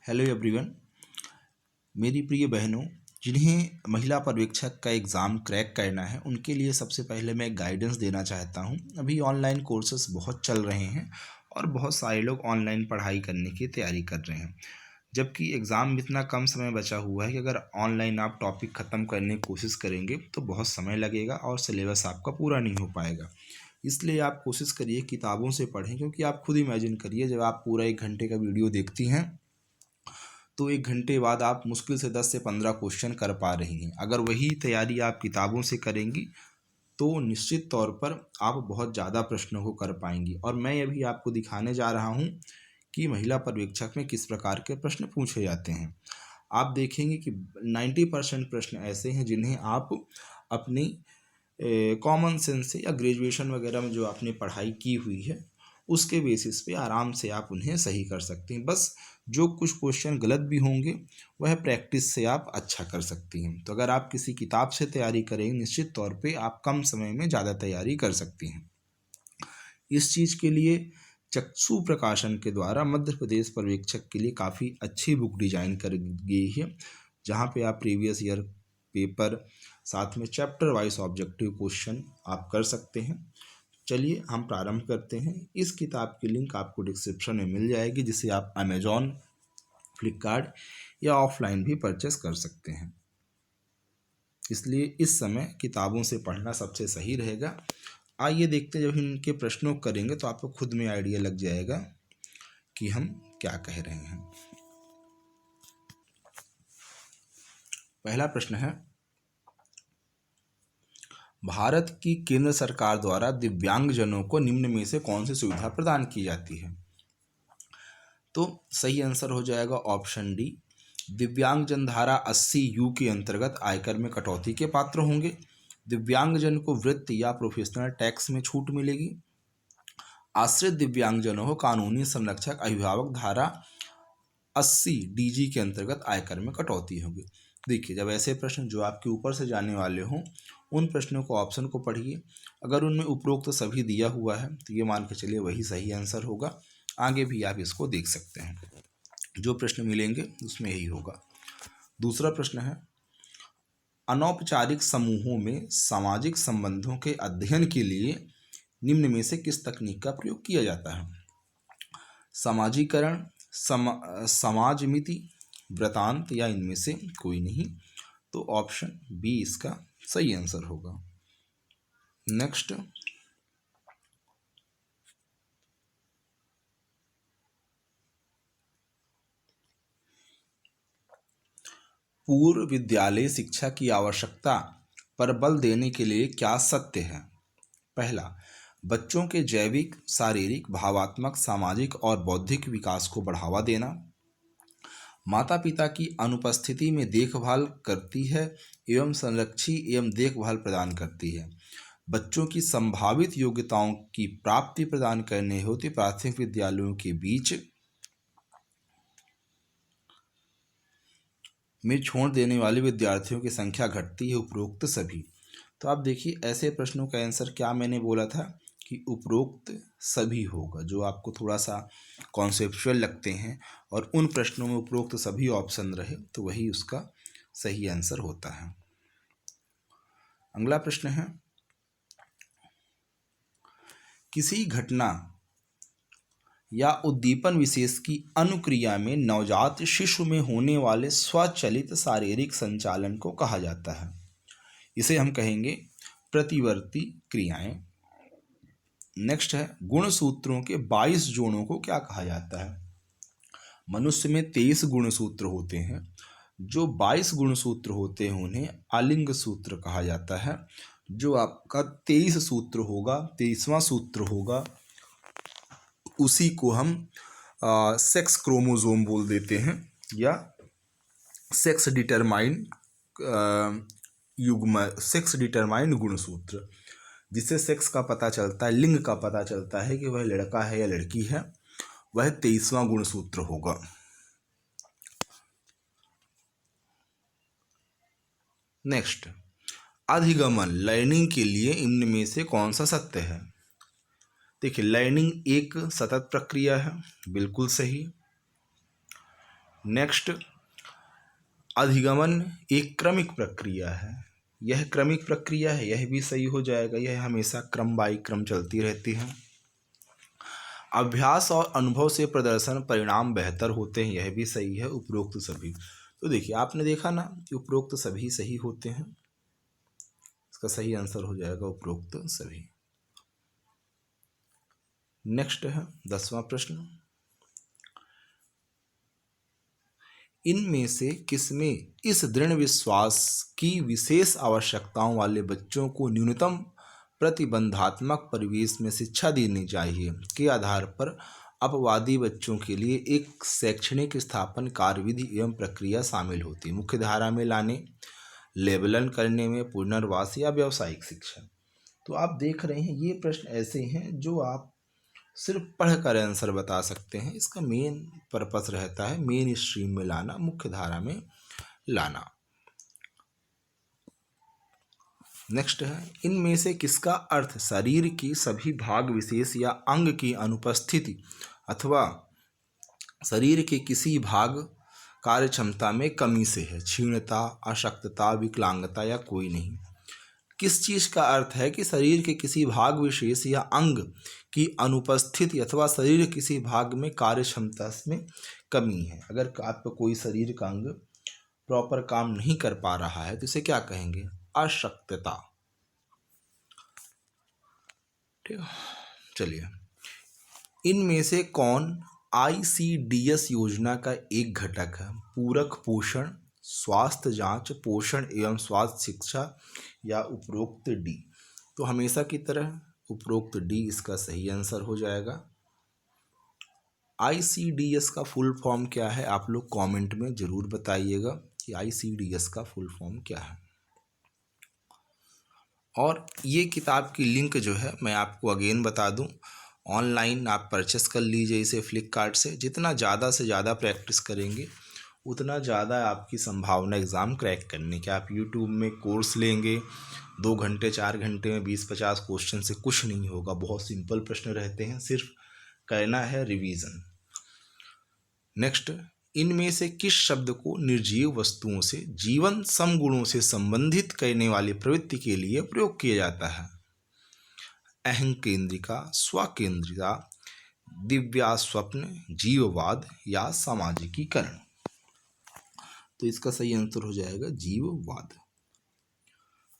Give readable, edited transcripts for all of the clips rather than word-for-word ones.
Hello everyone. मेरी प्रिय बहनों, जिन्हें महिला पर्यवेक्षक का एग्ज़ाम क्रैक करना है उनके लिए सबसे पहले मैं गाइडेंस देना चाहता हूं। अभी ऑनलाइन कोर्सेज बहुत चल रहे हैं और बहुत सारे लोग ऑनलाइन पढ़ाई करने की तैयारी कर रहे हैं, जबकि एग्ज़ाम में इतना कम समय बचा हुआ है कि अगर ऑनलाइन आप टॉपिक ख़त्म करने की कोशिश करेंगे तो बहुत समय लगेगा और सिलेबस आपका पूरा नहीं हो पाएगा। इसलिए आप कोशिश करिए किताबों से पढ़ें, क्योंकि आप खुद इमेजिन करिए जब आप पूरा 1 घंटे का वीडियो देखती हैं तो 1 घंटे बाद आप मुश्किल से 10 से 15 क्वेश्चन कर पा रही हैं। अगर वही तैयारी आप किताबों से करेंगी तो निश्चित तौर पर आप बहुत ज़्यादा प्रश्नों को कर पाएंगी। और मैं अभी आपको दिखाने जा रहा हूँ कि महिला पर्यवेक्षक में किस प्रकार के प्रश्न पूछे जाते हैं। आप देखेंगे कि 90% प्रश्न ऐसे हैं जिन्हें आप अपनी कॉमन सेंस से या ग्रेजुएशन वगैरह में जो आपने पढ़ाई की हुई है उसके बेसिस पे आराम से आप उन्हें सही कर सकते हैं। बस जो कुछ क्वेश्चन गलत भी होंगे वह प्रैक्टिस से आप अच्छा कर सकती हैं। तो अगर आप किसी किताब से तैयारी करेंगे निश्चित तौर पे आप कम समय में ज़्यादा तैयारी कर सकती हैं। इस चीज़ के लिए चक्षु प्रकाशन के द्वारा मध्य प्रदेश पर्यवेक्षक के लिए काफ़ी अच्छी बुक डिजाइन कर गई है, जहाँ पे आप प्रीवियस ईयर पेपर साथ में चैप्टर वाइज ऑब्जेक्टिव क्वेश्चन आप कर सकते हैं। चलिए हम प्रारंभ करते हैं। इस किताब की लिंक आपको डिस्क्रिप्शन में मिल जाएगी, जिसे आप अमेजॉन, फ्लिपकार्ट या ऑफलाइन भी परचेस कर सकते हैं। इसलिए इस समय किताबों से पढ़ना सबसे सही रहेगा। आइए देखते हैं, जब इनके प्रश्नों को करेंगे तो आपको खुद में आइडिया लग जाएगा कि हम क्या कह रहे हैं। पहला प्रश्न है, भारत की केंद्र सरकार द्वारा दिव्यांगजनों को निम्न में से कौन सी सुविधा प्रदान की जाती है? तो सही आंसर हो जाएगा ऑप्शन डी। दिव्यांगजन धारा 80U के अंतर्गत आयकर में कटौती के पात्र होंगे। दिव्यांगजन को वृत्ति या प्रोफेशनल टैक्स में छूट मिलेगी। आश्रित दिव्यांगजनों को कानूनी संरक्षक अभिभावक धारा 80DG के अंतर्गत आयकर में कटौती होगी। देखिए, जब ऐसे प्रश्न जो आपके ऊपर से जाने वाले हों उन प्रश्नों को ऑप्शन को पढ़िए। अगर उनमें उपरोक्त तो सभी दिया हुआ है तो ये मान के चलिए वही सही आंसर होगा। आगे भी आप इसको देख सकते हैं, जो प्रश्न मिलेंगे उसमें यही होगा। दूसरा प्रश्न है, अनौपचारिक समूहों में सामाजिक संबंधों के अध्ययन के लिए निम्न में से किस तकनीक का प्रयोग किया जाता है? समाजीकरण, समाजमिति, वृत्तांत या इनमें से कोई नहीं। तो ऑप्शन बी इसका सही आंसर होगा। नेक्स्ट, पूर्व विद्यालय शिक्षा की आवश्यकता पर बल देने के लिए क्या सत्य है? पहला, बच्चों के जैविक, शारीरिक, भावात्मक, सामाजिक और बौद्धिक विकास को बढ़ावा देना। माता पिता की अनुपस्थिति में देखभाल करती है एवं संरक्षी एवं देखभाल प्रदान करती है। बच्चों की संभावित योग्यताओं की प्राप्ति प्रदान करने हेतु प्राथमिक विद्यालयों के बीच में छोड़ देने वाले विद्यार्थियों की संख्या घटती है। उपरोक्त सभी। तो आप देखिए, ऐसे प्रश्नों का आंसर क्या मैंने बोला था कि उपरोक्त सभी होगा। जो आपको थोड़ा सा कॉन्सेप्चुअल लगते हैं और उन प्रश्नों में उपरोक्त सभी ऑप्शन रहे तो वही उसका सही आंसर होता है। अगला प्रश्न है, किसी घटना या उद्दीपन विशेष की अनुक्रिया में नवजात शिशु में होने वाले स्वचालित शारीरिक संचालन को कहा जाता है? इसे हम कहेंगे प्रतिवर्ती क्रियाएं। नेक्स्ट है, गुणसूत्रों के 22 जोड़ों को क्या कहा जाता है? मनुष्य में 23 गुणसूत्र होते हैं। जो 22 गुणसूत्र होते हैं उन्हें आलिंग सूत्र कहा जाता है। जो आपका 23 सूत्र होगा, 23वां सूत्र होगा, उसी को हम सेक्स क्रोमोसोम बोल देते हैं या सेक्स डिटरमाइन युग्म, सेक्स डिटरमाइन गुणसूत्र, जिससे सेक्स का पता चलता है, लिंग का पता चलता है कि वह लड़का है या लड़की है, वह 23वां गुणसूत्र होगा। नेक्स्ट, अधिगमन लर्निंग के लिए इनमें में से कौन सा सत्य है? देखिए, लर्निंग एक सतत प्रक्रिया है, बिल्कुल सही। नेक्स्ट, अधिगमन एक क्रमिक प्रक्रिया है, यह क्रमिक प्रक्रिया है, यह भी सही हो जाएगा, यह हमेशा क्रम बाई क्रम चलती रहती है। अभ्यास और अनुभव से प्रदर्शन परिणाम बेहतर होते हैं, यह भी सही है। उपरोक्त सभी, तो देखिए आपने देखा ना कि उपरोक्त सभी सही होते हैं, इसका सही आंसर हो जाएगा उपरोक्त सभी। नेक्स्ट है 10वां प्रश्न, इनमें से किसमें इस दृढ़ विश्वास की विशेष आवश्यकताओं वाले बच्चों को न्यूनतम प्रतिबंधात्मक परिवेश में शिक्षा देनी चाहिए के आधार पर अपवादी बच्चों के लिए एक शैक्षणिक स्थापन कार्यविधि एवं प्रक्रिया शामिल होती है? मुख्य धारा में लाने, लेबलन करने में, पुनर्वास या व्यावसायिक शिक्षा। तो आप देख रहे हैं ये प्रश्न ऐसे हैं जो आप सिर्फ पढ़कर आंसर बता सकते हैं। इसका मेन पर्पस रहता है मेन स्ट्रीम में लाना, मुख्य धारा में लाना। नेक्स्ट है, इनमें से किसका अर्थ शरीर की सभी भाग विशेष या अंग की अनुपस्थिति अथवा शरीर के किसी भाग कार्य क्षमता में कमी से है? क्षीणता, अशक्तता, विकलांगता या कोई नहीं? किस चीज का अर्थ है कि शरीर के किसी भाग विशेष या अंग की अनुपस्थिति अथवा शरीर किसी भाग में कार्य क्षमता में कमी है? अगर आपका कोई शरीर का अंग प्रॉपर काम नहीं कर पा रहा है तो इसे क्या कहेंगे? अशक्तता। ठीक है, चलिए, इनमें से कौन ICDS योजना का एक घटक है? पूरक पोषण, स्वास्थ्य जांच, पोषण एवं स्वास्थ्य शिक्षा या उपरोक्त डी? तो हमेशा की तरह उपरोक्त डी इसका सही आंसर हो जाएगा। ICDS का फुल फॉर्म क्या है? आप लोग कमेंट में जरूर बताइएगा कि ICDS का फुल फॉर्म क्या है। और ये किताब की लिंक जो है मैं आपको अगेन बता दूं, ऑनलाइन आप परचेस कर लीजिए इसे फ्लिपकार्ट से। जितना ज़्यादा से ज़्यादा प्रैक्टिस करेंगे उतना ज़्यादा आपकी संभावना एग्ज़ाम क्रैक करने की। आप यूट्यूब में कोर्स लेंगे 2 घंटे 4 घंटे में 20-50 क्वेश्चन से कुछ नहीं होगा। बहुत सिंपल प्रश्न रहते हैं, सिर्फ करना है रिवीजन। नेक्स्ट, इनमें से किस शब्द को निर्जीव वस्तुओं से जीवन समगुणों से संबंधित करने वाली प्रवृत्ति के लिए प्रयोग किया जाता है? अहंकेंद्रिका, स्वकेंद्रिता, दिव्या स्वप्न, जीववाद या सामाजिकीकरण? तो इसका सही आंसर हो जाएगा जीववाद।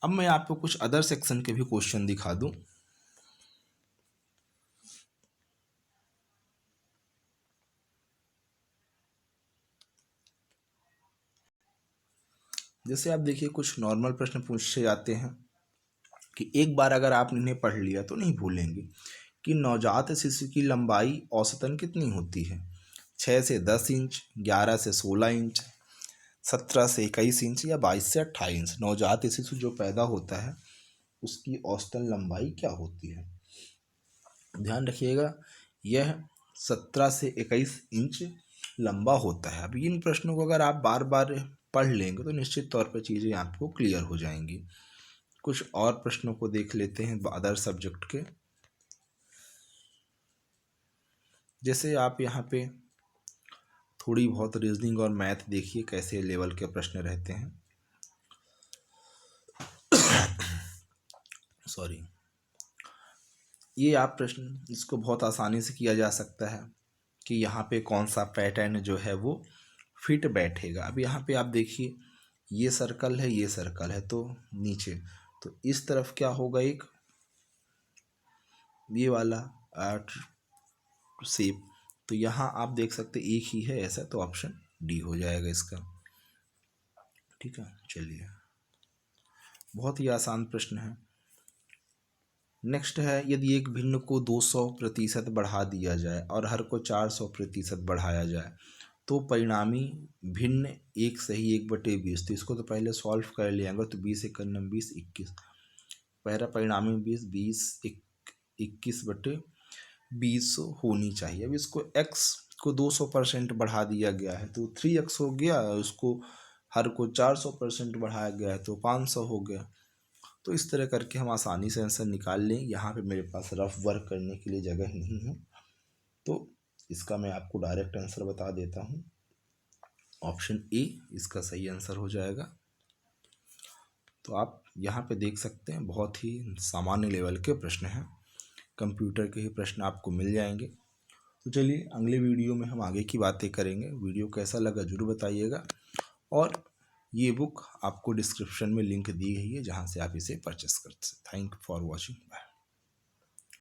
अब मैं आपको कुछ अदर सेक्शन के भी क्वेश्चन दिखा दूं। जैसे आप देखिए कुछ नॉर्मल प्रश्न पूछे जाते हैं कि एक बार अगर आप इन्हें पढ़ लिया तो नहीं भूलेंगे कि नवजात शिशु की लंबाई औसतन कितनी होती है? 6 से 10 इंच, 11 से 16 इंच, 17 से 21 इंच या 22 से 28 इंच? नवजात शिशु जो पैदा होता है उसकी औसतन लंबाई क्या होती है? ध्यान रखिएगा, यह 17 से 21 इंच लंबा होता है। अब इन प्रश्नों को अगर आप बार बार पढ़ लेंगे तो निश्चित तौर पर चीज़ें आपको क्लियर हो जाएंगी। कुछ और प्रश्नों को देख लेते हैं अदर सब्जेक्ट के। जैसे आप यहाँ पे थोड़ी बहुत रीजनिंग और मैथ देखिए कैसे लेवल के प्रश्न रहते हैं। सॉरी, ये आप प्रश्न इसको बहुत आसानी से किया जा सकता है कि यहाँ पे कौन सा पैटर्न जो है वो फिट बैठेगा। अब यहाँ पे आप देखिए ये सर्कल है, ये सर्कल है, तो नीचे तो इस तरफ क्या होगा, एक ये वाला शेप, तो यहाँ आप देख सकते एक ही है ऐसा, तो ऑप्शन डी हो जाएगा इसका। ठीक है, चलिए, बहुत ही आसान प्रश्न है। नेक्स्ट है, यदि एक भिन्न को 200% बढ़ा दिया जाए और हर को 400% बढ़ाया जाए तो परिणामी भिन्न एक सही 1/20। तो इसको तो पहले सॉल्व कर लिया तो 20 एक 20 21, पहला परिणामी 20 21/20 होनी चाहिए। अब इसको x को 200% बढ़ा दिया गया है तो 3x हो गया, उसको हर को 400% बढ़ाया गया है तो 500 हो गया। तो इस तरह करके हम आसानी से आंसर निकाल लें। यहाँ पे मेरे पास रफ वर्क करने के लिए जगह नहीं है तो इसका मैं आपको डायरेक्ट आंसर बता देता हूँ। ऑप्शन ए इसका सही आंसर हो जाएगा। तो आप यहाँ पे देख सकते हैं बहुत ही सामान्य लेवल के प्रश्न हैं, कंप्यूटर के ही प्रश्न आपको मिल जाएंगे। तो चलिए अगले वीडियो में हम आगे की बातें करेंगे। वीडियो कैसा लगा जरूर बताइएगा, और ये बुक आपको डिस्क्रिप्शन में लिंक दी गई है जहाँ से आप इसे परचेस कर सकते हैं। Thank for watching. बाय।